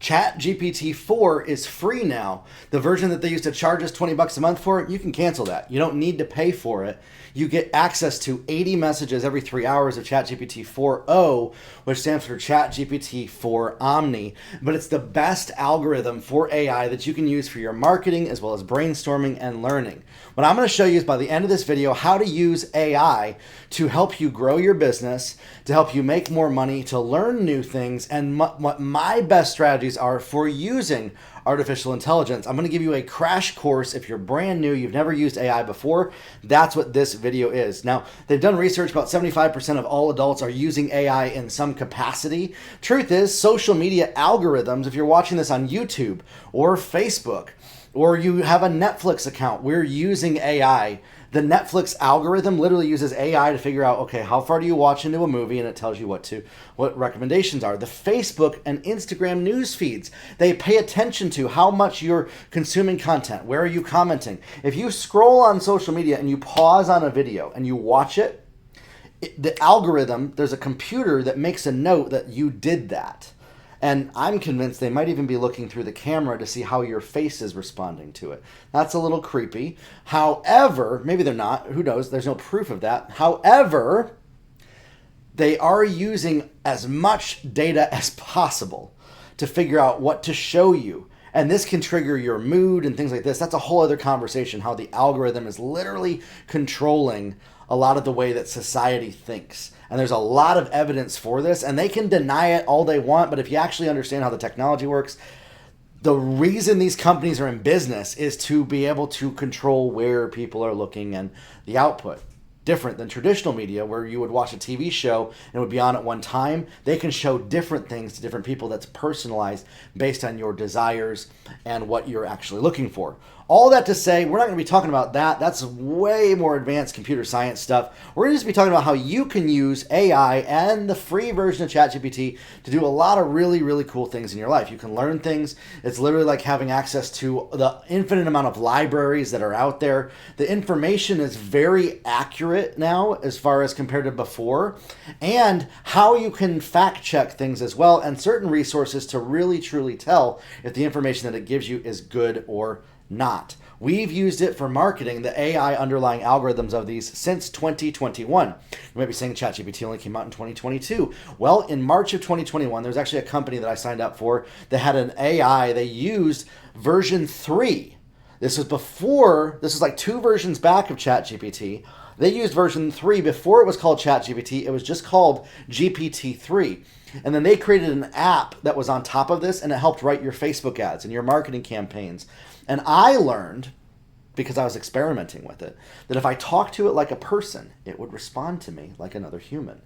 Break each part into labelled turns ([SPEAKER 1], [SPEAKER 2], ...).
[SPEAKER 1] ChatGPT 4 is free now. The version that they used to charge us $20 a month for, you can cancel that. You don't need to pay for it. You get access to 80 messages every 3 hours of ChatGPT 4o, which stands for ChatGPT 4 Omni. But it's the best algorithm for AI that you can use for your marketing as well as brainstorming and learning. What I'm going to show you is by the end of this video how to use AI to help you grow your business, to help you make more money, to learn new things, and what my best strategies are for using artificial intelligence. I'm going to give you a crash course if you're brand new, you've never used AI before. That's what this video is. Now, they've done research, about 75% of all adults are using AI in some capacity. Truth is, social media algorithms, if you're watching this on YouTube or Facebook, or you have a Netflix account, we're using AI. The Netflix algorithm literally uses AI to figure out, okay, how far do you watch into a movie, and it tells you what recommendations are. The Facebook and Instagram news feeds, they pay attention to how much you're consuming content. Where are you commenting? If you scroll on social media and you pause on a video and you watch it, the algorithm, there's a computer that makes a note that you did that. And I'm convinced they might even be looking through the camera to see how your face is responding to it. That's a little creepy. However, maybe they're not. Who knows? There's no proof of that. However, they are using as much data as possible to figure out what to show you. And this can trigger your mood and things like this. That's a whole other conversation, how the algorithm is literally controlling a lot of the way that society thinks. And there's a lot of evidence for this, and they can deny it all they want, but if you actually understand how the technology works, the reason these companies are in business is to be able to control where people are looking and the output. Different than traditional media where you would watch a TV show and it would be on at one time. They can show different things to different people that's personalized based on your desires and what you're actually looking for. All that to say, we're not going to be talking about that. That's way more advanced computer science stuff. We're going to just be talking about how you can use AI and the free version of ChatGPT to do a lot of really, really cool things in your life. You can learn things. It's literally like having access to the infinite amount of libraries that are out there. The information is very accurate now as far as compared to before, and how you can fact check things as well, and certain resources to really, truly tell if the information that it gives you is good or not. We've used it for marketing, the AI underlying algorithms of these, since 2021. You might be saying ChatGPT only came out in 2022. Well, in March of 2021, there's actually a company that I signed up for that had an AI. They used version 3. This was like 2 versions back of ChatGPT. They used version 3 before it was called ChatGPT. It was just called GPT-3. And then they created an app that was on top of this, and it helped write your Facebook ads and your marketing campaigns. And I learned, because I was experimenting with it, that if I talked to it like a person, it would respond to me like another human.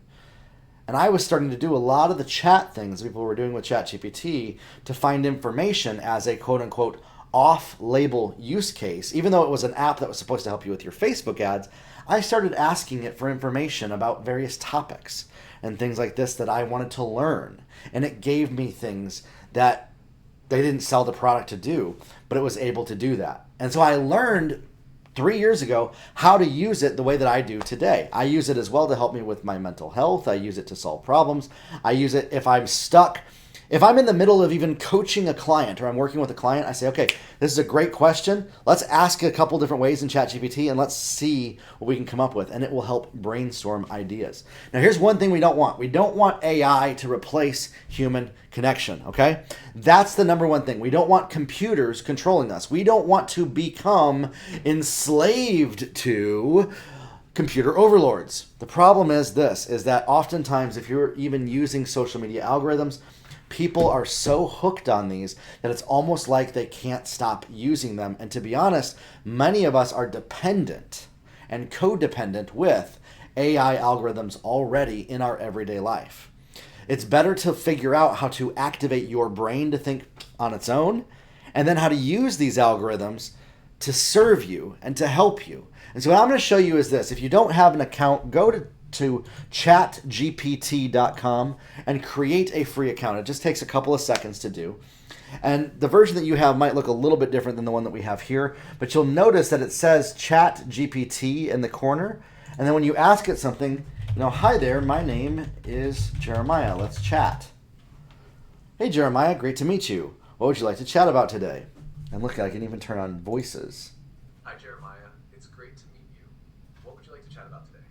[SPEAKER 1] And I was starting to do a lot of the chat things people were doing with ChatGPT to find information as a quote-unquote off-label use case. Even though it was an app that was supposed to help you with your Facebook ads, I started asking it for information about various topics and things like this that I wanted to learn. And it gave me things that they didn't sell the product to do, but it was able to do that. And so I learned 3 years ago how to use it the way that I do today. I use it as well to help me with my mental health. I use it to solve problems. I use it if I'm stuck. If I'm in the middle of even coaching a client or I'm working with a client, I say, okay, this is a great question. Let's ask a couple different ways in ChatGPT and let's see what we can come up with. And it will help brainstorm ideas. Now, here's one thing we don't want. We don't want AI to replace human connection, okay? That's the number one thing. We don't want computers controlling us. We don't want to become enslaved to computer overlords. The problem is this, is that oftentimes if you're even using social media algorithms, people are so hooked on these that it's almost like they can't stop using them. And to be honest, many of us are dependent and codependent with AI algorithms already in our everyday life. It's better to figure out how to activate your brain to think on its own, and then how to use these algorithms to serve you and to help you. And so what I'm going to show you is this. If you don't have an account, go to chatgpt.com and create a free account. It just takes a couple of seconds to do. And the version that you have might look a little bit different than the one that we have here, but you'll notice that it says ChatGPT in the corner. And then when you ask it something, hi there, my name is Jeremiah. Let's chat. Hey Jeremiah, great to meet you. What would you like to chat about today? And look, I can even turn on voices.
[SPEAKER 2] Hi, Jeremiah. It's great to meet you. What would you like to chat about today?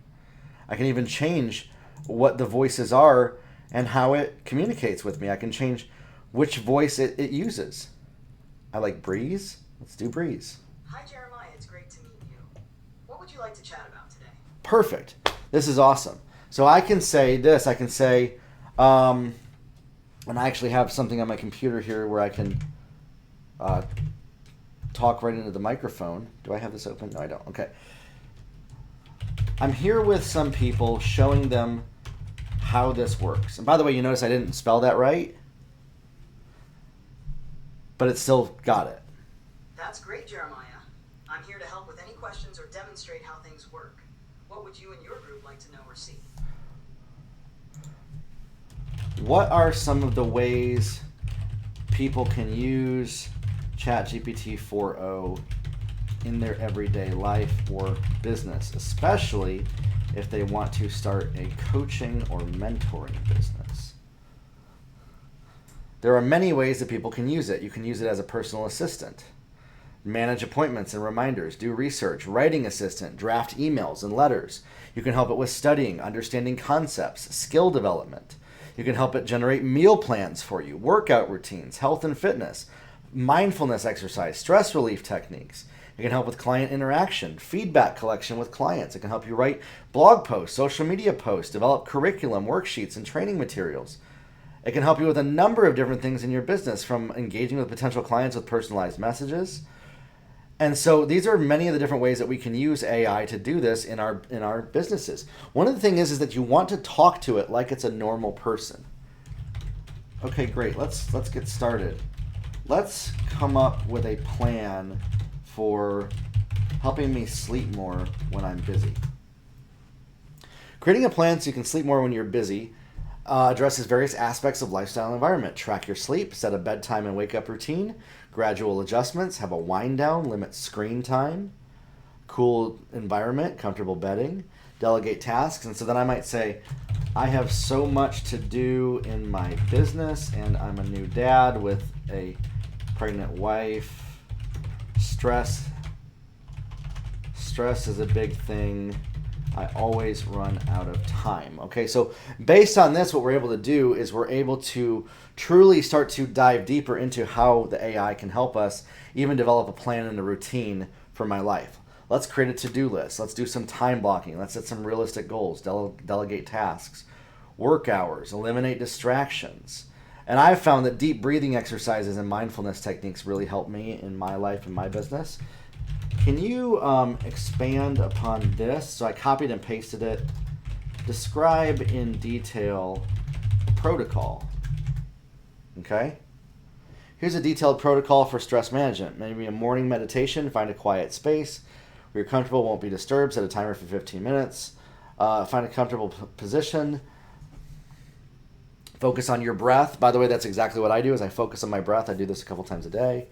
[SPEAKER 1] I can even change what the voices are and how it communicates with me. I can change which voice it uses. I like Breeze. Let's do Breeze.
[SPEAKER 3] Hi, Jeremiah. It's great to meet you. What would you like to chat about today?
[SPEAKER 1] Perfect. This is awesome. So I can say this. I can say, and I actually have something on my computer here where I can talk right into the microphone. Do I have this open? No, I don't. Okay. I'm here with some people showing them how this works. And by the way, you notice I didn't spell that right, but it still got it.
[SPEAKER 3] That's great, Jeremiah. I'm here to help with any questions or demonstrate how things work. What would you and your group like to know or see?
[SPEAKER 1] What are some of the ways people can use ChatGPT 4.0 in their everyday life or business, especially if they want to start a coaching or mentoring business? There are many ways that people can use it. You can use it as a personal assistant, manage appointments and reminders, do research, writing assistant, draft emails and letters. You can help it with studying, understanding concepts, skill development. You can help it generate meal plans for you, workout routines, health and fitness, mindfulness exercise, stress relief techniques. It can help with client interaction, feedback collection with clients. It can help you write blog posts, social media posts, develop curriculum, worksheets, and training materials. It can help you with a number of different things in your business, from engaging with potential clients with personalized messages. And so these are many of the different ways that we can use AI to do this in our businesses. One of the things is that you want to talk to it like it's a normal person. Okay, great. Let's get started. Let's come up with a plan for helping me sleep more when I'm busy. Creating a plan so you can sleep more when you're busy addresses various aspects of lifestyle and environment. Track your sleep, set a bedtime and wake up routine, gradual adjustments, have a wind down, limit screen time, cool environment, comfortable bedding, delegate tasks. And so then I might say, I have so much to do in my business, and I'm a new dad with a pregnant wife. Stress is a big thing. I always run out of time. Okay, so based on this, what we're able to do is we're able to truly start to dive deeper into how the AI can help us even develop a plan and a routine for my life. Let's create a to-do list. Let's do some time blocking. Let's set some realistic goals, delegate tasks, work hours, eliminate distractions. And I've found that deep breathing exercises and mindfulness techniques really help me in my life and my business. Can you expand upon this? So I copied and pasted it. Describe in detail protocol. Okay? Here's a detailed protocol for stress management. Maybe a morning meditation, find a quiet space where you're comfortable, won't be disturbed, set a timer for 15 minutes. Find a comfortable position. Focus on your breath. By the way, that's exactly what I do, is I focus on my breath. I do this a couple times a day.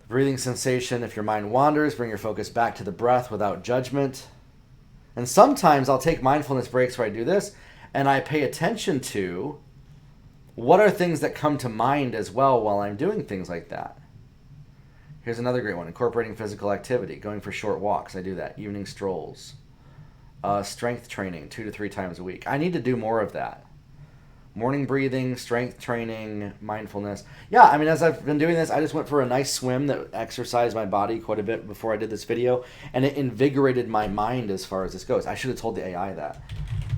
[SPEAKER 1] The breathing sensation, if your mind wanders, bring your focus back to the breath without judgment. And sometimes I'll take mindfulness breaks where I do this, and I pay attention to what are things that come to mind as well while I'm doing things like that. Here's another great one, incorporating physical activity, going for short walks. I do that. Evening strolls. Strength training 2 to 3 times a week. I need to do more of that. Morning breathing, strength training, mindfulness. Yeah, I mean, as I've been doing this, I just went for a nice swim that exercised my body quite a bit before I did this video, and it invigorated my mind as far as this goes. I should have told the AI that.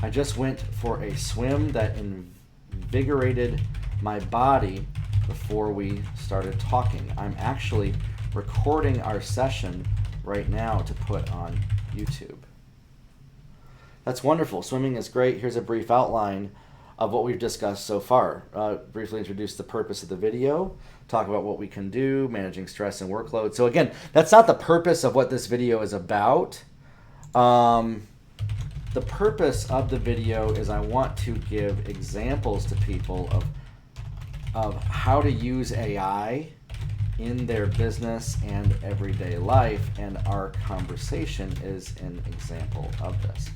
[SPEAKER 1] I just went for a swim that invigorated my body before we started talking. I'm actually recording our session right now to put on YouTube. That's wonderful. Swimming is great. Here's a brief outline of what we've discussed so far. Briefly introduce the purpose of the video, talk about what we can do, managing stress and workload. So again, that's not the purpose of what this video is about. The purpose of the video is I want to give examples to people of how to use AI in their business and everyday life, and our conversation is an example of this.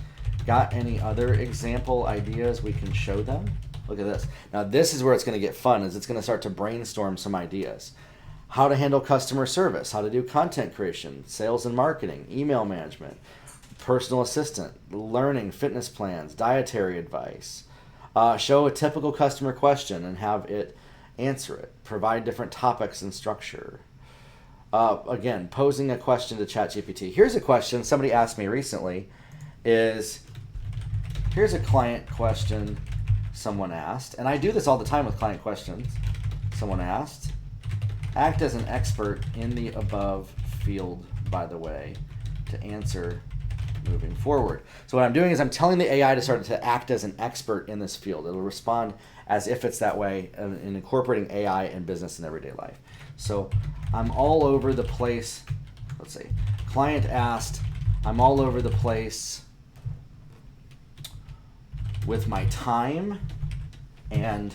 [SPEAKER 1] Got any other example ideas we can show them? Look at this. Now this is where it's going to get fun, is it's going to start to brainstorm some ideas. How to handle customer service, how to do content creation, sales and marketing, email management, personal assistant, learning, fitness plans, dietary advice. Show a typical customer question and have it answer it. Provide different topics and structure. Again, posing a question to ChatGPT. Here's a question somebody asked me recently here's a client question someone asked, and I do this all the time with client questions. Someone asked, act as an expert in the above field, by the way, to answer moving forward. So what I'm doing is I'm telling the AI to start to act as an expert in this field. It'll respond as if it's that way in incorporating AI in business and everyday life. So I'm all over the place. Let's see. Client asked, I'm all over the place with my time and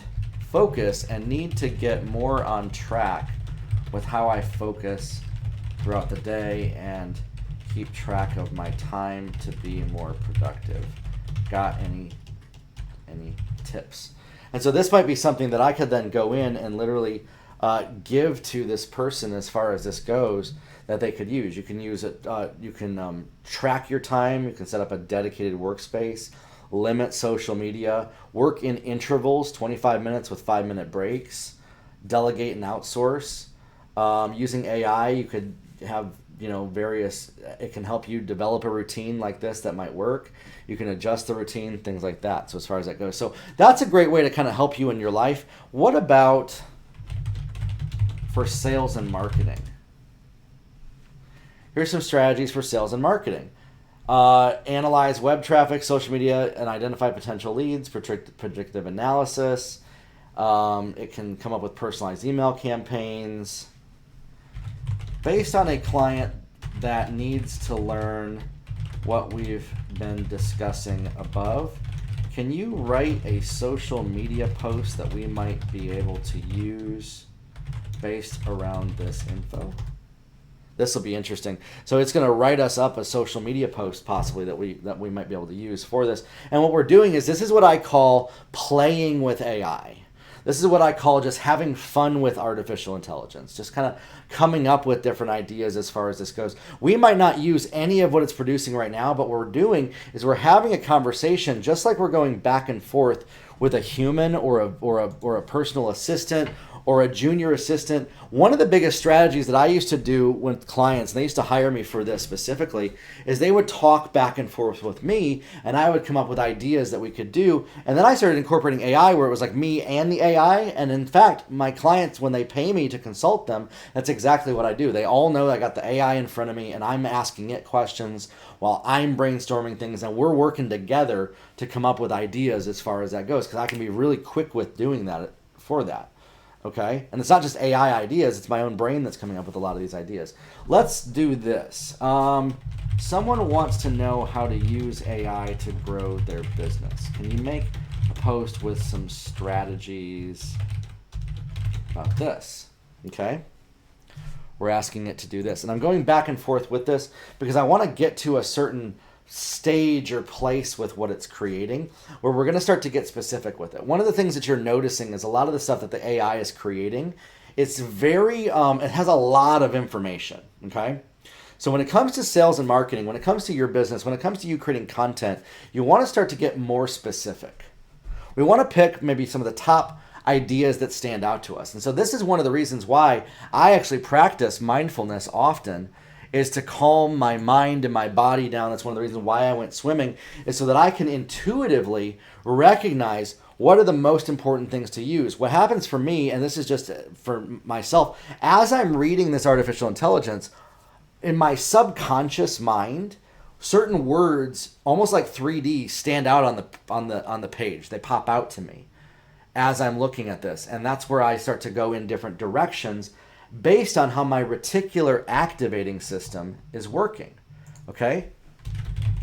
[SPEAKER 1] focus and need to get more on track with how I focus throughout the day and keep track of my time to be more productive. Got any tips? And so this might be something that I could then go in and literally give to this person as far as this goes that they could use. You can use it. You can track your time. You can set up a dedicated workspace. Limit social media. Work in intervals, 25 minutes with 5-minute breaks. Delegate and outsource. Using AI, you could have various. It can help you develop a routine like this that might work. You can adjust the routine, things like that. So as far as that goes, so that's a great way to kind of help you in your life. What about for sales and marketing? Here's some strategies for sales and marketing. Analyze web traffic, social media, and identify potential leads. Predictive analysis. It can come up with personalized email campaigns. Based on a client that needs to learn what we've been discussing above, can you write a social media post that we might be able to use based around this info? This will be interesting. So it's going to write us up a social media post possibly that we might be able to use for this. And what we're doing is, this is what I call playing with AI. This is what I call just having fun with artificial intelligence, just kind of coming up with different ideas as far as this goes. We might not use any of what it's producing right now, but what we're doing is we're having a conversation just like we're going back and forth with a human or a personal assistant or a junior assistant. One of the biggest strategies that I used to do with clients, and they used to hire me for this specifically, is they would talk back and forth with me, and I would come up with ideas that we could do. And then I started incorporating AI where it was like me and the AI. And in fact, my clients, when they pay me to consult them, that's exactly what I do. They all know I got the AI in front of me and I'm asking it questions while I'm brainstorming things, and we're working together to come up with ideas as far as that goes, because I can be really quick with doing that for that. Okay, and it's not just AI ideas, it's my own brain that's coming up with a lot of these ideas. Let's do this. Someone wants to know how to use AI to grow their business. Can you make a post with some strategies about this? Okay, we're asking it to do this. And I'm going back and forth with this because I want to get to a certain stage or place with what it's creating where we're going to start to get specific with it. One of the things that you're noticing is a lot of the stuff that the AI is creating, it's very it has a lot of information. Okay, so when it comes to sales and marketing, when it comes to your business, when it comes to you creating content, you want to start to get more specific. We want to pick maybe some of the top ideas that stand out to us. And so this is one of the reasons why I actually practice mindfulness often, is to calm my mind and my body down. That's one of the reasons why I went swimming, is so that I can intuitively recognize what are the most important things to use. What happens for me, and this is just for myself, as I'm reading this artificial intelligence, in my subconscious mind, certain words, almost like 3D, stand out on the page. They pop out to me as I'm looking at this. And that's where I start to go in different directions based on how my reticular activating system is working. Okay?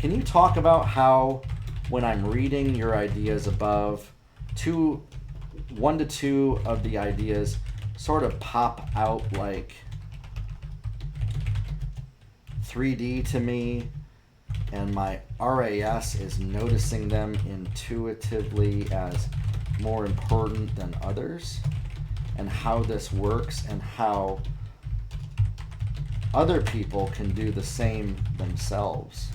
[SPEAKER 1] Can you talk about how, when I'm reading your ideas above, 1 to 2 of the ideas sort of pop out like 3D to me, and my RAS is noticing them intuitively as more important than others, and how this works, and how other people can do the same themselves.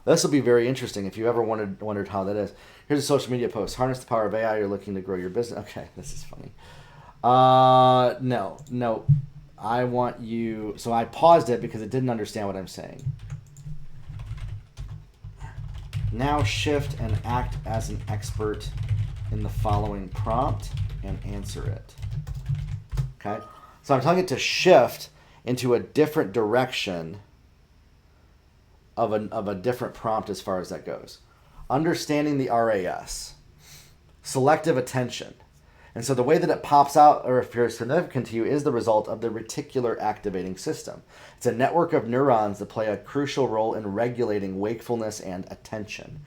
[SPEAKER 1] This will be very interesting if you ever wondered how that is. Here's a social media post. Harness the power of AI. You're looking to grow your business. Okay, this is funny. No. I want you... So I paused it because it didn't understand what I'm saying. Now shift and act as an expert in the following prompt and answer it. Okay? So I'm telling it to shift into a different direction of a different prompt as far as that goes. Understanding the RAS. Selective attention. And so the way that it pops out or appears significant to you is the result of the reticular activating system. It's a network of neurons that play a crucial role in regulating wakefulness and attention.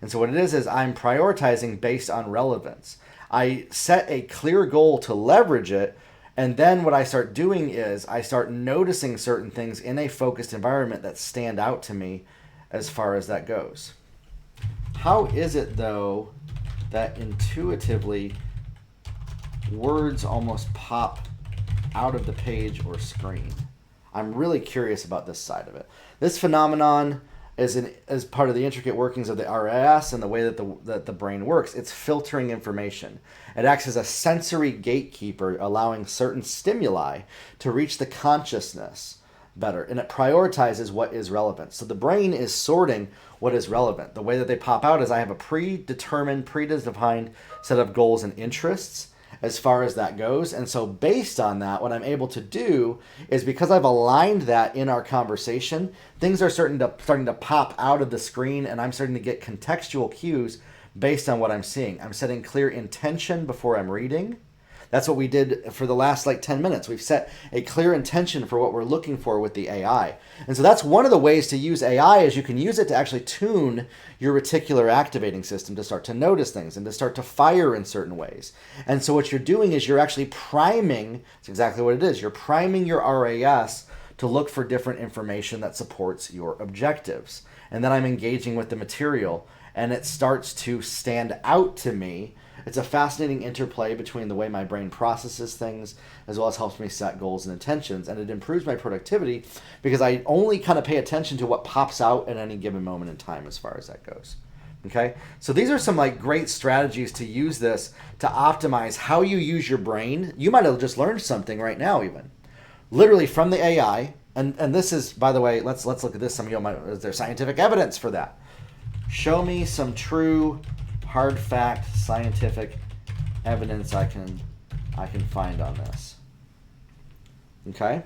[SPEAKER 1] And so what it is I'm prioritizing based on relevance. I set a clear goal to leverage it, and then what I start doing is I start noticing certain things in a focused environment that stand out to me as far as that goes. How is it, though, that intuitively words almost pop out of the page or screen? I'm really curious about this side of it. This phenomenon is part of the intricate workings of the RAS and the way that the brain works. It's filtering information. It acts as a sensory gatekeeper, allowing certain stimuli to reach the consciousness better, and it prioritizes what is relevant. So the brain is sorting what is relevant. The way that they pop out is I have a predefined set of goals and interests as far as that goes. And so based on that, what I'm able to do is, because I've aligned that in our conversation, things are starting to pop out of the screen, and I'm starting to get contextual cues based on what I'm seeing. I'm setting clear intention before I'm reading. That's what we did for the last 10 minutes. We've set a clear intention for what we're looking for with the AI. And so that's one of the ways to use AI, is you can use it to actually tune your reticular activating system to start to notice things and to start to fire in certain ways. And so what you're doing is you're actually priming, it's exactly what it is, you're priming your RAS to look for different information that supports your objectives. And then I'm engaging with the material, and it starts to stand out to me. It's a fascinating interplay between the way my brain processes things, as well as helps me set goals and intentions. And it improves my productivity because I only kind of pay attention to what pops out at any given moment in time as far as that goes. Okay? So these are some great strategies to use this to optimize how you use your brain. You might have just learned something right now even. Literally from the AI. And this is, by the way, let's look at this. Some of you might, is there scientific evidence for that? Show me some true hard fact scientific evidence I can find on this. Okay?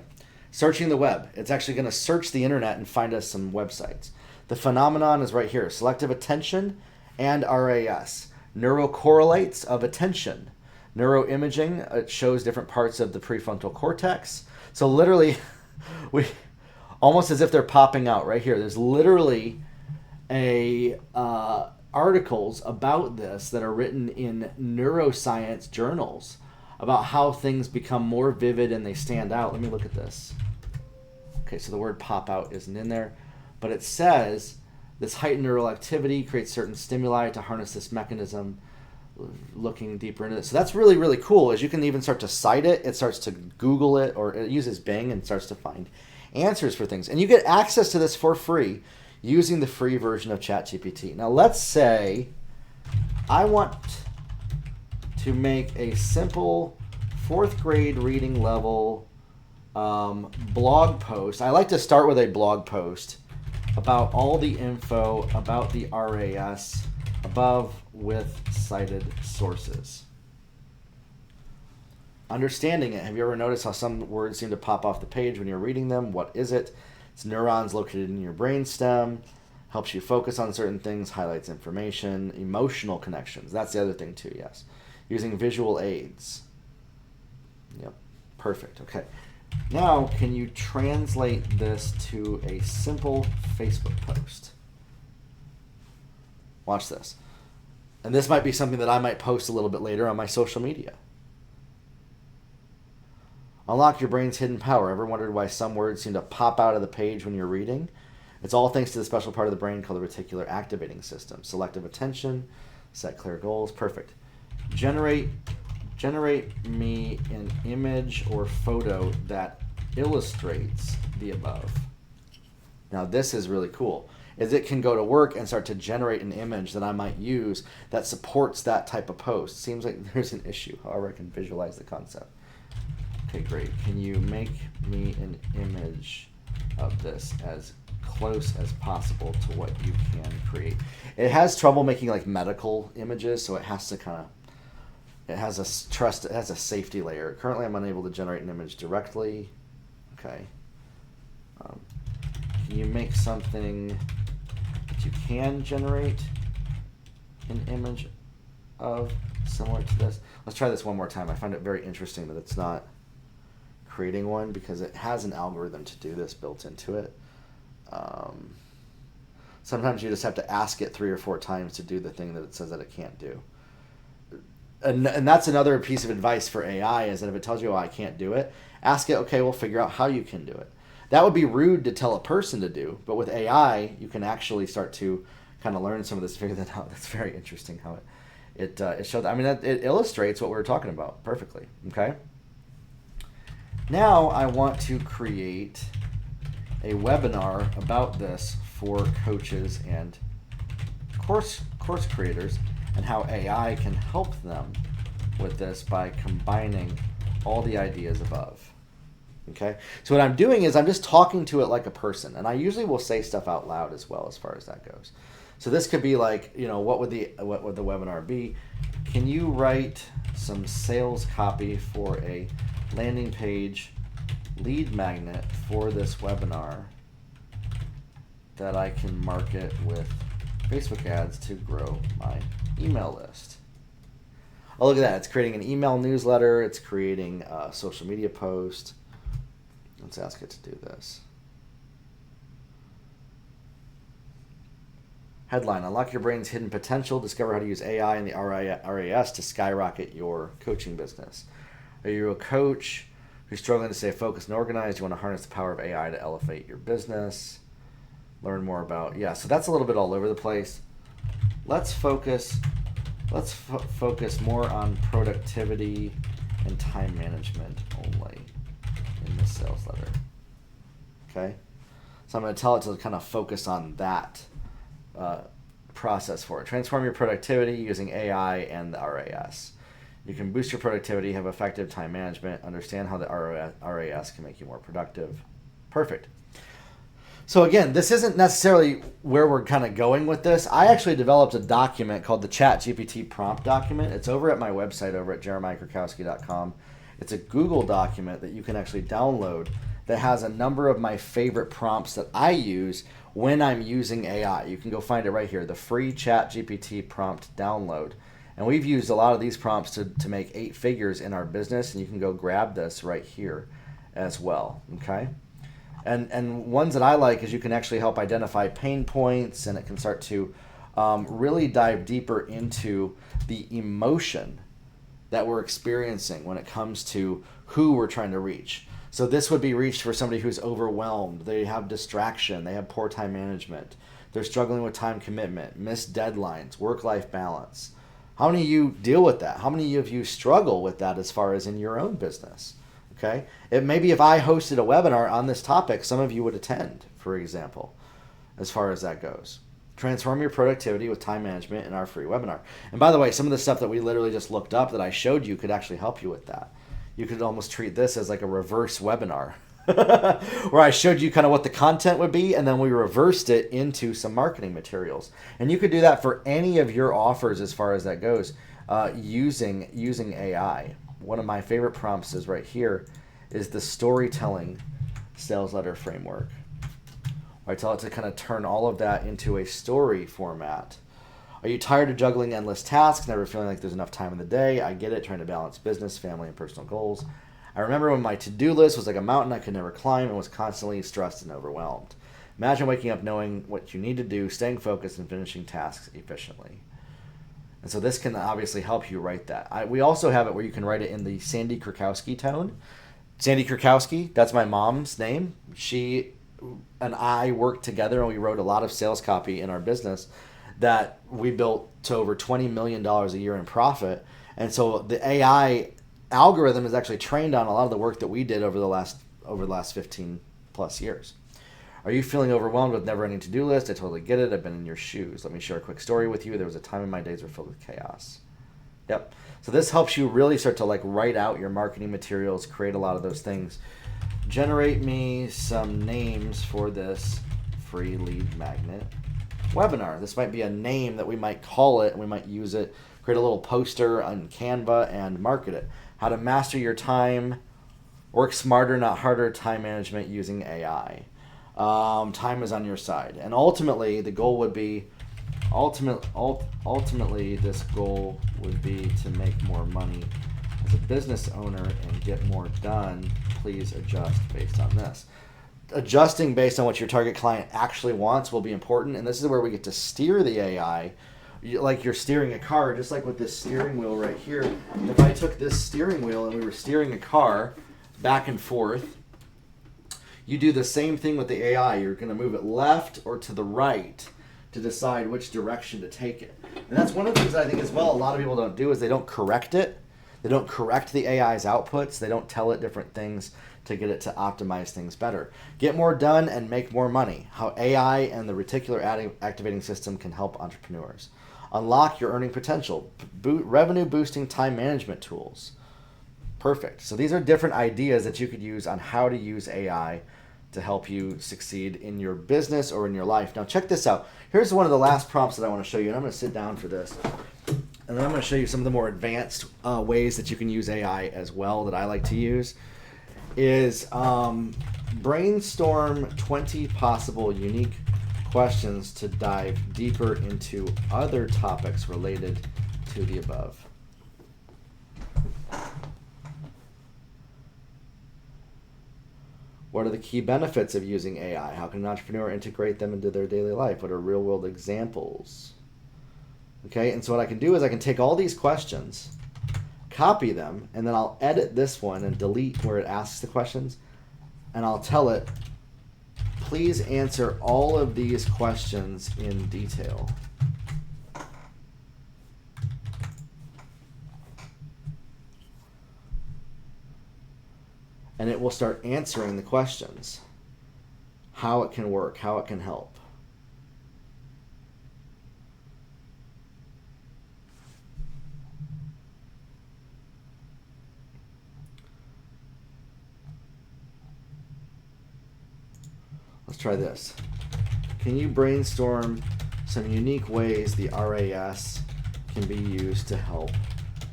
[SPEAKER 1] Searching the web. It's actually going to search the internet and find us some websites. The phenomenon is right here. Selective attention and RAS. Neurocorrelates of attention. Neuroimaging, it shows different parts of the prefrontal cortex. So literally, we almost as if they're popping out right here. There's literally articles about this that are written in neuroscience journals about how things become more vivid and they stand out. Let me look at this. Okay, so the word pop out isn't in there, but it says this heightened neural activity creates certain stimuli to harness this mechanism, looking deeper into it. So that's really, really cool. As you can even start to cite it, it starts to Google it, or it uses Bing and starts to find answers for things. And you get access to this for free using the free version of ChatGPT. Now let's say I want to make a simple 4th grade reading level blog post. I like to start with a blog post about all the info about the RAS above with cited sources. Understanding it. Have you ever noticed how some words seem to pop off the page when you're reading them? What is it? It's neurons located in your brainstem, helps you focus on certain things, highlights information, emotional connections. That's the other thing too, yes. Using visual aids. Yep, perfect, okay. Now, can you translate this to a simple Facebook post? Watch this. And this might be something that I might post a little bit later on my social media. Unlock your brain's hidden power. Ever wondered why some words seem to pop out of the page when you're reading? It's all thanks to the special part of the brain called the reticular activating system. Selective attention, set clear goals. Perfect. generate me an image or photo that illustrates the above. Now this is really cool, is it can go to work and start to generate an image that I might use that supports that type of post. Seems like there's an issue, however I can visualize the concept. Okay, great. Can you make me an image of this as close as possible to what you can create? It has trouble making like medical images, so it has to kind of, it has a safety layer. Currently I'm unable to generate an image directly. Okay. Can you make something that you can generate an image of similar to this? Let's try this one more time. I find it very interesting that it's not creating one because it has an algorithm to do this built into it. Sometimes you just have to ask it 3 or 4 times to do the thing that it says that it can't do. And that's another piece of advice for AI, is that if it tells you, oh, I can't do it, ask it, okay, we'll figure out how you can do it. That would be rude to tell a person to do, but with AI, you can actually start to kind of learn some of this, figure that out. That's very interesting how it shows. I mean, it illustrates what we were talking about perfectly, okay? Now I want to create a webinar about this for coaches and course creators, and how AI can help them with this by combining all the ideas above. Okay, so what I'm doing is I'm just talking to it like a person, and I usually will say stuff out loud as well as far as that goes. So this could be like, you know, what would the webinar be? Can you write some sales copy for a landing page lead magnet for this webinar that I can market with Facebook ads to grow my email list? Oh, look at that. It's creating an email newsletter. It's creating a social media post. Let's ask it to do this. Headline: Unlock your brain's hidden potential. Discover how to use AI and the RAS to skyrocket your coaching business. Are you a coach who's struggling to stay focused and organized? You want to harness the power of AI to elevate your business. Learn more about, yeah, so that's a little bit all over the place. Let's focus more on productivity and time management only in this sales letter. Okay? So I'm going to tell it to kind of focus on that process for it. Transform your productivity using AI and the RAS. You can boost your productivity, have effective time management, understand how the RAS can make you more productive. Perfect. So again, this isn't necessarily where we're kind of going with this. I actually developed a document called the ChatGPT prompt document. It's over at my website over at jeremiahkrakowski.com. It's a Google document that you can actually download that has a number of my favorite prompts that I use when I'm using AI. You can go find it right here, the free ChatGPT prompt download. And we've used a lot of these prompts to make 8 figures in our business, and you can go grab this right here as well, okay? And ones that I like is you can actually help identify pain points, and it can start to really dive deeper into the emotion that we're experiencing when it comes to who we're trying to reach. So this would be reached for somebody who's overwhelmed. They have distraction. They have poor time management. They're struggling with time commitment, missed deadlines, work-life balance. How many of you deal with that? How many of you struggle with that as far as in your own business? Okay, it maybe if I hosted a webinar on this topic, some of you would attend, for example, as far as that goes. Transform your productivity with time management in our free webinar. And by the way, some of the stuff that we literally just looked up that I showed you could actually help you with that. You could almost treat this as like a reverse webinar where I showed you kind of what the content would be, and then we reversed it into some marketing materials. And you could do that for any of your offers as far as that goes, using AI. One of my favorite prompts is right here, is the storytelling sales letter framework. I tell it to kind of turn all of that into a story format. Are you tired of juggling endless tasks, never feeling like there's enough time in the day? I get it, trying to balance business, family, and personal goals. I remember when my to-do list was like a mountain I could never climb and was constantly stressed and overwhelmed. Imagine waking up knowing what you need to do, staying focused, and finishing tasks efficiently. And so this can obviously help you write that. We also have it where you can write it in the Sandy Krakowski tone. Sandy Krakowski, that's my mom's name. She and I worked together, and we wrote a lot of sales copy in our business that we built to over $20 million a year in profit. And so the AI algorithm is actually trained on a lot of the work that we did over the last 15 plus years. Are you feeling overwhelmed with never-ending to-do list? I totally get it. I've been in your shoes. Let me share a quick story with you. There was a time in my days were filled with chaos. Yep. So this helps you really start to like write out your marketing materials, create a lot of those things. Generate me some names for this free lead magnet webinar. This might be a name that we might call it, and we might use it, create a little poster on Canva and market it. How to master your time, work smarter, not harder, time management using AI. Time is on your side. And ultimately, the goal would be, ultimately, this goal would be to make more money as a business owner and get more done. Please adjust based on this. Adjusting based on what your target client actually wants will be important. And this is where we get to steer the AI like you're steering a car, just like with this steering wheel right here. If I took this steering wheel and we were steering a car back and forth, you do the same thing with the AI. You're going to move it left or to the right to decide which direction to take it. And that's one of the things I think as well a lot of people don't do is they don't correct it. They don't correct the AI's outputs. They don't tell it different things to get it to optimize things better. Get more done and make more money. How AI and the reticular activating system can help entrepreneurs. Unlock your earning potential. Revenue boosting time management tools. Perfect. So these are different ideas that you could use on how to use AI to help you succeed in your business or in your life. Now check this out. Here's one of the last prompts that I want to show you, and I'm going to sit down for this. And then I'm going to show you some of the more advanced ways that you can use AI as well that I like to use. Is brainstorm 20 possible unique questions to dive deeper into other topics related to the above. What are the key benefits of using AI? How can an entrepreneur integrate them into their daily life? What are real-world examples? Okay, and so what I can do is I can take all these questions, copy them, and then I'll edit this one and delete where it asks the questions, and I'll tell it, please answer all of these questions in detail. And it will start answering the questions, how it can work, how it can help. Let's try this. Can you brainstorm some unique ways the RAS can be used to help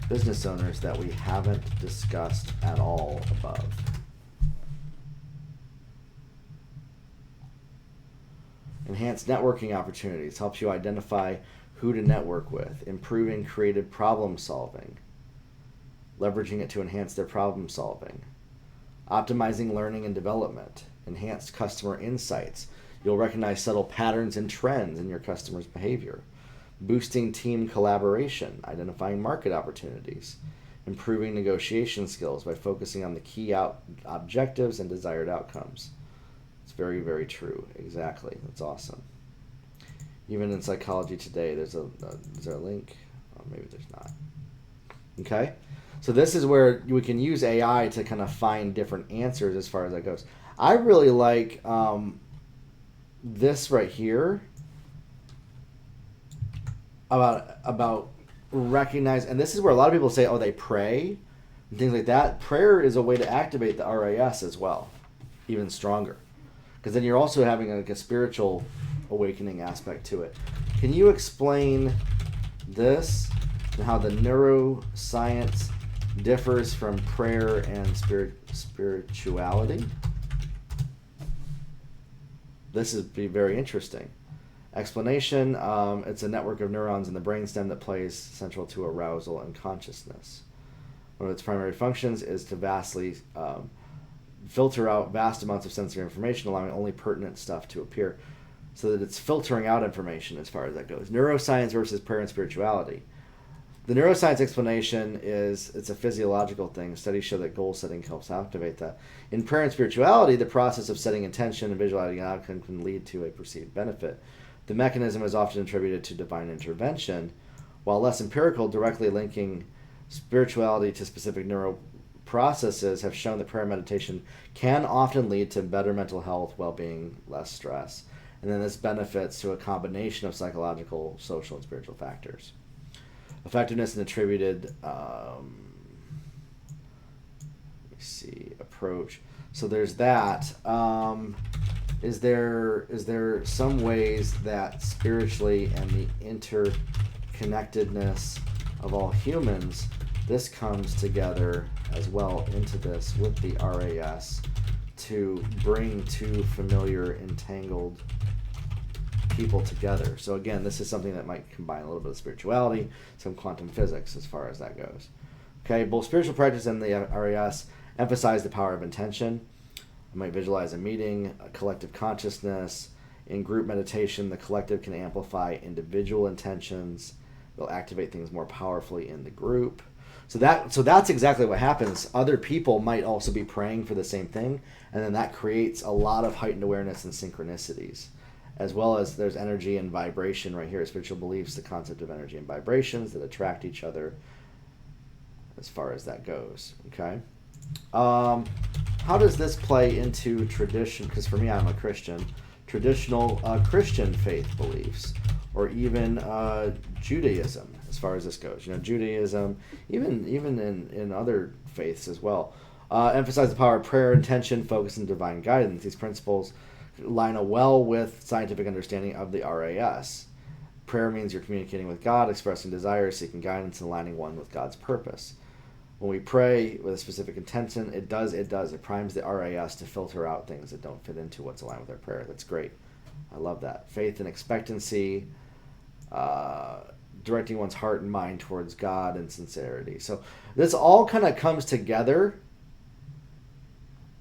[SPEAKER 1] business owners that we haven't discussed at all above? Enhanced networking opportunities helps you identify who to network with, improving creative problem solving, leveraging it to enhance their problem solving, optimizing learning and development, enhanced customer insights. You'll recognize subtle patterns and trends in your customers' behavior, boosting team collaboration, identifying market opportunities, improving negotiation skills by focusing on the key objectives and desired outcomes. It's very, very true. Exactly. That's awesome. Even in Psychology Today, is there a link? Oh, maybe there's not. Okay? So this is where we can use AI to kind of find different answers as far as that goes. I really like this right here about recognize, and this is where a lot of people say, oh, they pray and things like that. Prayer is a way to activate the RAS as well, even stronger. Because then you're also having like a spiritual awakening aspect to it. Can you explain this and how the neuroscience differs from prayer and spirituality? This is be very interesting. Explanation, it's a network of neurons in the brainstem that plays central to arousal and consciousness. One of its primary functions is to vastly filter out vast amounts of sensory information, allowing only pertinent stuff to appear, so that it's filtering out information as far as that goes. Neuroscience versus prayer and spirituality. The neuroscience explanation is it's a physiological thing. Studies show that goal setting helps activate that. In prayer and spirituality, the process of setting intention and visualizing an outcome can lead to a perceived benefit. The mechanism is often attributed to divine intervention, while less empirical, directly linking spirituality to specific neural processes have shown that prayer and meditation can often lead to better mental health, well-being, less stress. And then this benefits to a combination of psychological, social, and spiritual factors. Effectiveness and attributed approach. So there's that. Is there some ways that spiritually and the interconnectedness of all humans, this comes together as well into this with the RAS to bring two familiar, entangled people together. So again, this is something that might combine a little bit of spirituality, some quantum physics as far as that goes. Okay, both spiritual practice and the RAS emphasize the power of intention. You might visualize a meeting, a collective consciousness. In group meditation, the collective can amplify individual intentions. They'll activate things more powerfully in the group. So that's exactly what happens. Other people might also be praying for the same thing, and then that creates a lot of heightened awareness and synchronicities, as well as there's energy and vibration right here. Spiritual beliefs, the concept of energy and vibrations that attract each other as far as that goes. Okay. How does this play into tradition? Because for me, I'm a Christian. Traditional Christian faith beliefs, or even Judaism, as far as this goes. You know, Judaism, even in other faiths as well, emphasize the power of prayer, intention, focus, and divine guidance. These principles line up well with scientific understanding of the RAS. Prayer means you're communicating with God, expressing desires, seeking guidance, and aligning one with God's purpose. When we pray with a specific intention, it primes the RAS to filter out things that don't fit into what's aligned with our prayer. That's great. I love that. Faith and expectancy, directing one's heart and mind towards God and sincerity. So this all kind of comes together.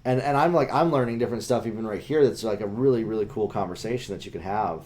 [SPEAKER 1] And I'm learning different stuff even right here. That's like a really, really cool conversation that you can have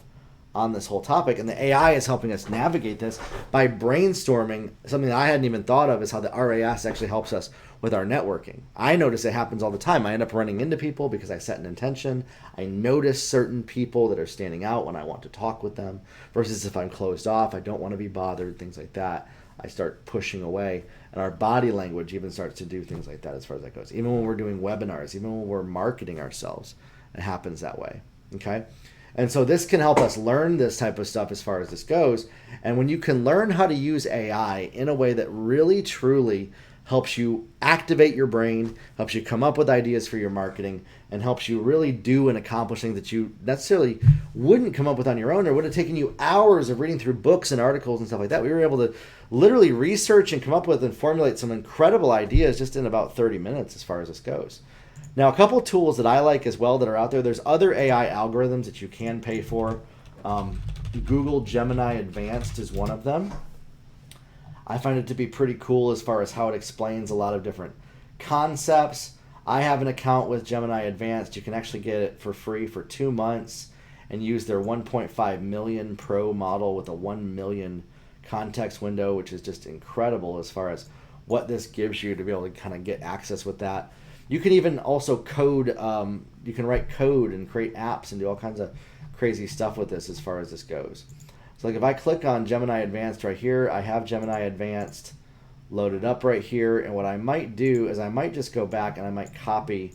[SPEAKER 1] on this whole topic. And the AI is helping us navigate this by brainstorming. Something that I hadn't even thought of is how the RAS actually helps us with our networking. I notice it happens all the time. I end up running into people because I set an intention. I notice certain people that are standing out when I want to talk with them, versus if I'm closed off, I don't want to be bothered, things like that. I start pushing away, and our body language even starts to do things like that as far as that goes. Even when we're doing webinars, even when we're marketing ourselves, it happens that way. Okay? And so this can help us learn this type of stuff as far as this goes. And when you can learn how to use AI in a way that really, truly helps you activate your brain, helps you come up with ideas for your marketing, and helps you really do and accomplish things that you necessarily wouldn't come up with on your own, or would have taken you hours of reading through books and articles and stuff like that. We were able to literally research and come up with and formulate some incredible ideas just in about 30 minutes as far as this goes. Now, a couple tools that I like as well that are out there, there's other AI algorithms that you can pay for. Google Gemini Advanced is one of them. I find it to be pretty cool as far as how it explains a lot of different concepts. I have an account with Gemini Advanced. You can actually get it for free for 2 months and use their 1.5 million Pro model with a 1 million context window, which is just incredible as far as what this gives you to be able to kind of get access with that. You can even also code, you can write code and create apps and do all kinds of crazy stuff with this as far as this goes. So like if I click on Gemini Advanced right here, I have Gemini Advanced loaded up right here. And what I might do is I might just go back and I might copy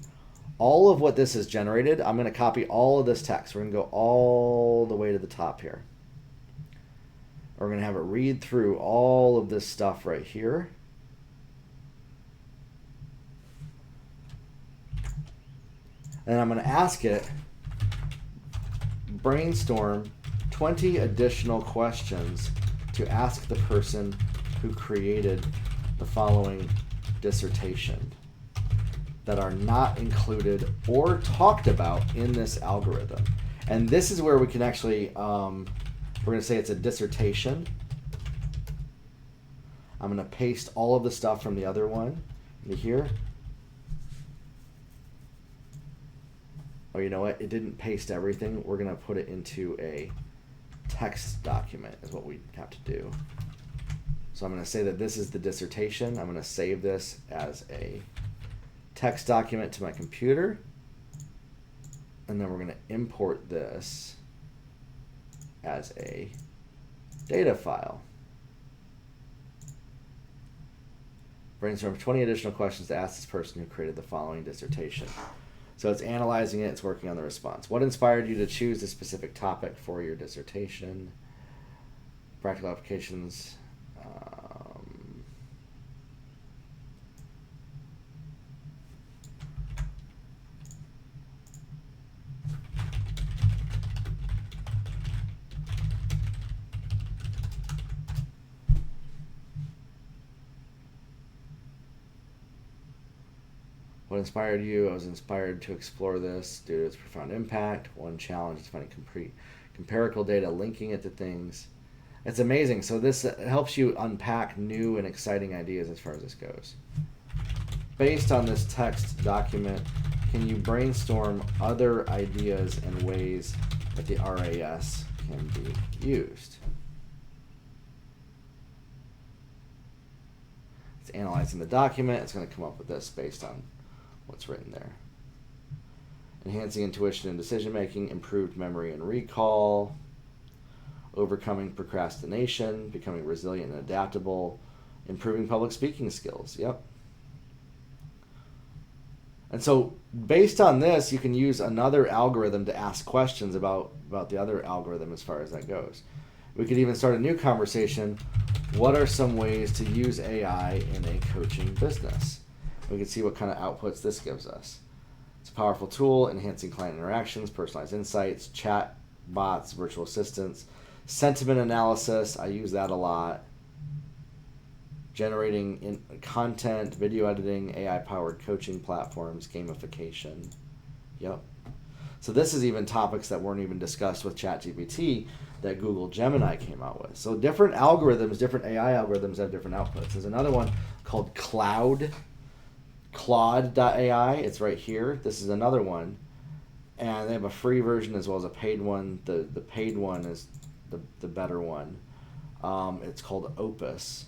[SPEAKER 1] all of what this has generated. I'm going to copy all of this text. We're going to go all the way to the top here. We're going to have it read through all of this stuff right here. And I'm going to ask it, brainstorm 20 additional questions to ask the person who created the following dissertation that are not included or talked about in this algorithm. And this is where we can actually, we're going to say it's a dissertation. I'm going to paste all of the stuff from the other one into here. Oh, you know what? It didn't paste everything. We're going to put it into a text document is what we have to do. So I'm going to say that this is the dissertation. I'm going to save this as a text document to my computer. And then we're going to import this as a data file. Brainstorm 20 additional questions to ask this person who created the following dissertation. So it's analyzing it, it's working on the response. What inspired you to choose a specific topic for your dissertation? Practical applications. What inspired you? I was inspired to explore this due to its profound impact. One challenge is finding empirical data, linking it to things. It's amazing. So this helps you unpack new and exciting ideas as far as this goes. Based on this text document, can you brainstorm other ideas and ways that the RAS can be used? It's analyzing the document. It's going to come up with this based on what's written there. Enhancing intuition and decision making, improved memory and recall, overcoming procrastination, becoming resilient and adaptable, improving public speaking skills. Yep. And so based on this, you can use another algorithm to ask questions about the other algorithm as far as that goes. We could even start a new conversation. What are some ways to use AI in a coaching business? We can see what kind of outputs this gives us. It's a powerful tool, enhancing client interactions, personalized insights, chat bots, virtual assistants, sentiment analysis. I use that a lot. Generating content, video editing, AI-powered coaching platforms, gamification. Yep. So this is even topics that weren't even discussed with ChatGPT that Google Gemini came out with. So different algorithms, different AI algorithms have different outputs. There's another one called Claude.ai. It's right here. This is another one. And they have a free version as well as a paid one. The paid one is the better one. It's called Opus.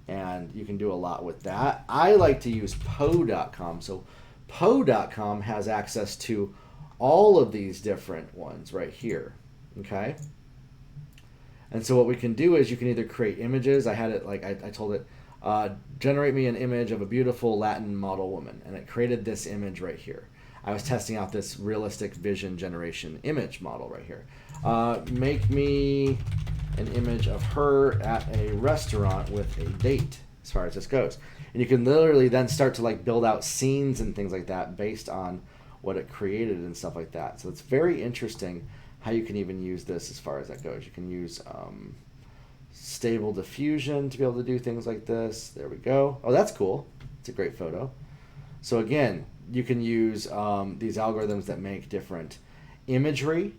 [SPEAKER 1] And you can do a lot with that. I like to use Poe.com. So Poe.com has access to all of these different ones right here. Okay? And so what we can do is you can either create images. I had it like I told it, generate me an image of a beautiful Latin model woman. And it created this image right here. I was testing out this realistic vision generation image model right here. Make me an image of her at a restaurant with a date, as far as this goes. And you can literally then start to like build out scenes and things like that based on what it created and stuff like that. So it's very interesting how you can even use this as far as that goes. You can use stable diffusion to be able to do things like this. There we go. Oh, that's cool. It's a great photo. So again, you can use these algorithms that make different imagery,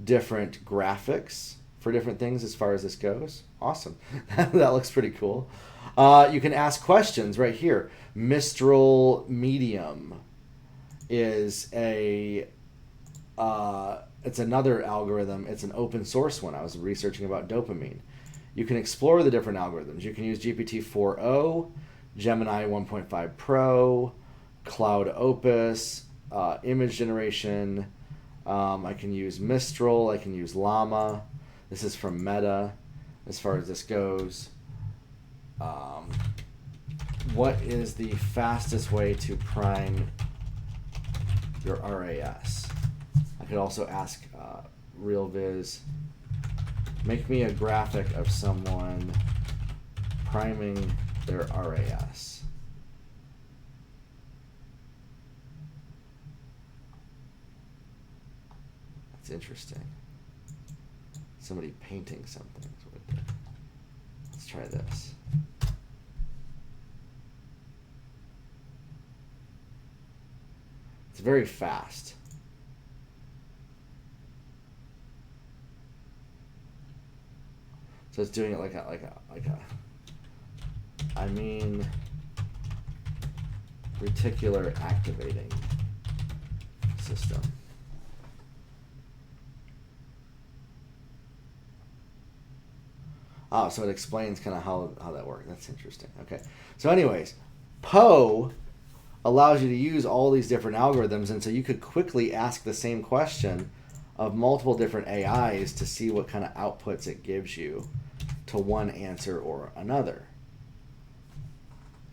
[SPEAKER 1] different graphics for different things as far as this goes. Awesome. That looks pretty cool. You can ask questions right here. Mistral Medium is it's another algorithm. It's an open source one. I was researching about dopamine. You can explore the different algorithms. You can use GPT 4.0, Gemini 1.5 Pro, Cloud Opus, image generation. I can use Mistral. I can use Llama. This is from Meta as far as this goes. What is the fastest way to prime your RAS? I could also ask RealViz, make me a graphic of someone priming their RAS. That's interesting. Somebody painting something. Let's try this. It's very fast. So it's doing it like a reticular activating system. Oh, so it explains kind of how that works. That's interesting. Okay. So anyways, Poe allows you to use all these different algorithms, and so you could quickly ask the same question of multiple different AIs to see what kind of outputs it gives you to one answer or another.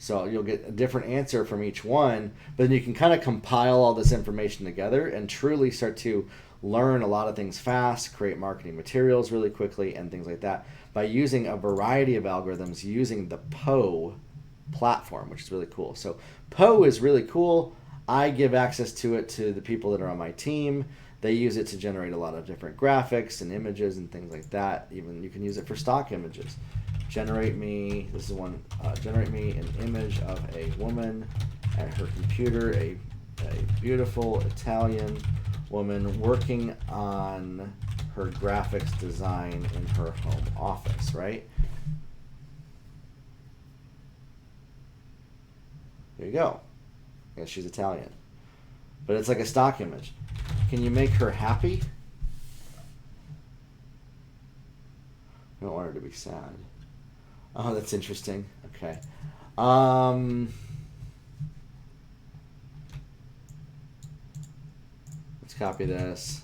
[SPEAKER 1] So you'll get a different answer from each one, but then you can kind of compile all this information together and truly start to learn a lot of things fast, create marketing materials really quickly, and things like that by using a variety of algorithms using the Poe platform, which is really cool. So Poe is really cool. I give access to it to the people that are on my team. They use it to generate a lot of different graphics and images and things like that. Even you can use it for stock images. Generate me an image of a woman at her computer, a beautiful Italian woman working on her graphics design in her home office, right? There you go. Yeah, she's Italian. But it's like a stock image. Can you make her happy? I don't want her to be sad. Oh, that's interesting. Okay. Let's copy this.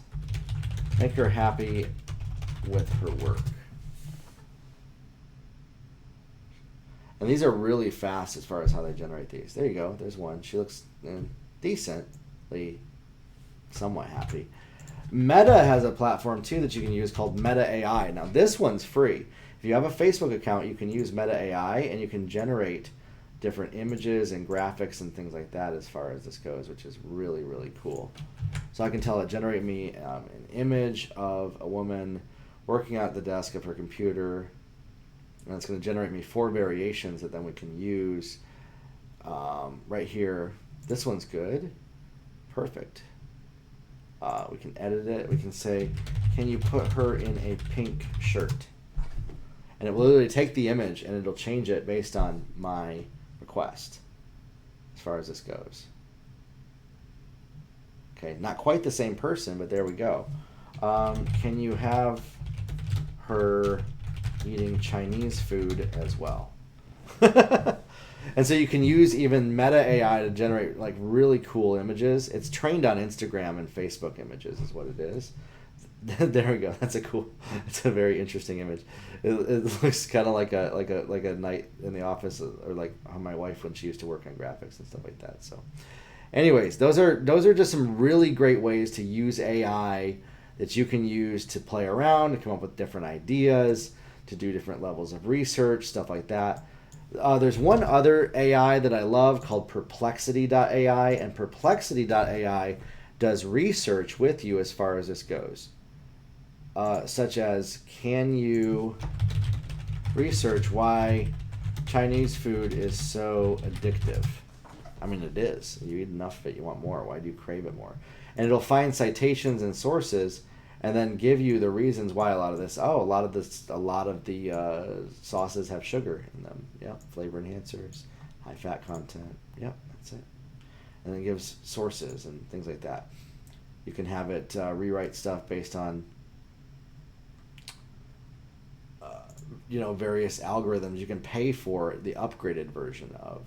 [SPEAKER 1] Make her happy with her work. And these are really fast as far as how they generate these. There you go. There's one. She looks decently, somewhat happy. Meta has a platform too that you can use called Meta AI. Now this one's free. If you have a Facebook account, you can use Meta AI and you can generate different images and graphics and things like that as far as this goes, which is really, really cool. So I can tell it, generate me an image of a woman working at the desk of her computer, and it's going to generate me 4 variations that then we can use right here. This one's good. Perfect. We can edit it. We can say, can you put her in a pink shirt? And it will literally take the image and it'll change it based on my request as far as this goes. Okay, not quite the same person, but there we go. Can you have her eating Chinese food as well? And so you can use even Meta AI to generate like really cool images. It's trained on Instagram and Facebook images is what it is. There we go. That's a very interesting image. It looks kind of like a night in the office, or like on my wife when she used to work on graphics and stuff like that. So anyways, those are just some really great ways to use AI that you can use to play around, to come up with different ideas, to do different levels of research, stuff like that. There's one other AI that I love called Perplexity.ai, and Perplexity.ai does research with you as far as this goes. Such as, can you research why Chinese food is so addictive? I mean, it is. You eat enough of it, you want more. Why do you crave it more? And it'll find citations and sources and then give you the reasons why a lot of the sauces have sugar in them. Yep, flavor enhancers, high fat content. Yep, that's it. And then it gives sources and things like that. You can have it rewrite stuff based on various algorithms. You can pay for the upgraded version of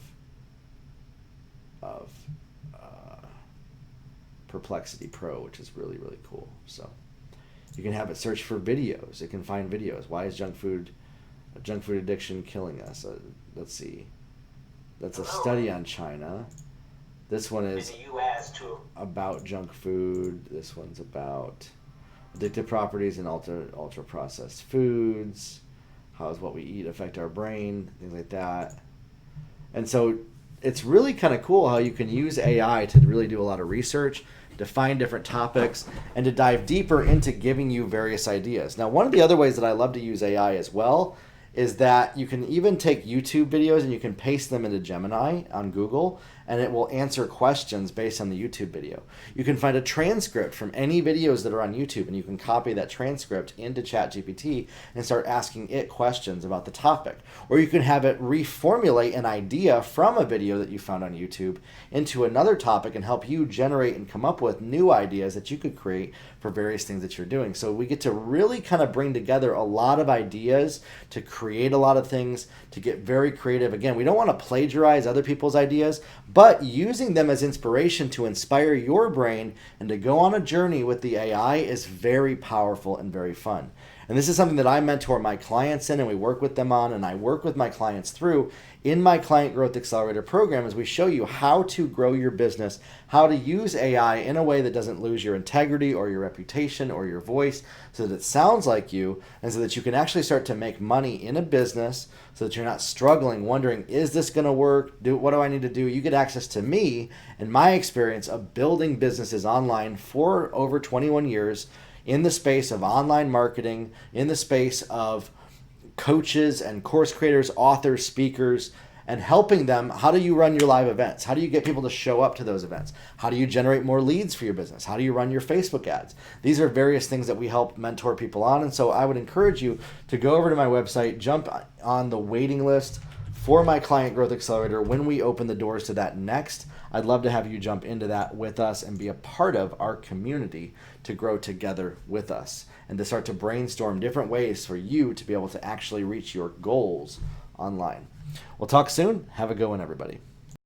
[SPEAKER 1] Perplexity Pro, which is really, really cool. So you can have it search for videos. It can find videos. Why is junk food addiction killing us? Let's see. That's a study on China. This one is about junk food. This one's about addictive properties in ultra processed foods. How does what we eat affect our brain? Things like that. And so it's really kind of cool how you can use AI to really do a lot of research, to find different topics, and to dive deeper into giving you various ideas. Now, one of the other ways that I love to use AI as well is that you can even take YouTube videos and you can paste them into Gemini on Google, and it will answer questions based on the YouTube video. You can find a transcript from any videos that are on YouTube, and you can copy that transcript into ChatGPT and start asking it questions about the topic. Or you can have it reformulate an idea from a video that you found on YouTube into another topic and help you generate and come up with new ideas that you could create for various things that you're doing. So we get to really kind of bring together a lot of ideas to create a lot of things, to get very creative. Again, we don't want to plagiarize other people's ideas, but using them as inspiration to inspire your brain and to go on a journey with the AI is very powerful and very fun. And this is something that I mentor my clients in and we work with them on, and I work with my clients through, in my Client Growth Accelerator program is we show you how to grow your business, how to use AI in a way that doesn't lose your integrity or your reputation or your voice, so that it sounds like you, and so that you can actually start to make money in a business, so that you're not struggling, wondering, is this going to work? What do I need to do? You get access to me and my experience of building businesses online for over 21 years in the space of online marketing, in the space of coaches and course creators, authors, speakers, and helping them. How do you run your live events? How do you get people to show up to those events? How do you generate more leads for your business? How do you run your Facebook ads? These are various things that we help mentor people on. And so I would encourage you to go over to my website, jump on the waiting list for my Client Growth Accelerator. When we open the doors to that next, I'd love to have you jump into that with us and be a part of our community to grow together with us and to start to brainstorm different ways for you to be able to actually reach your goals online. We'll talk soon. Have a good one, everybody.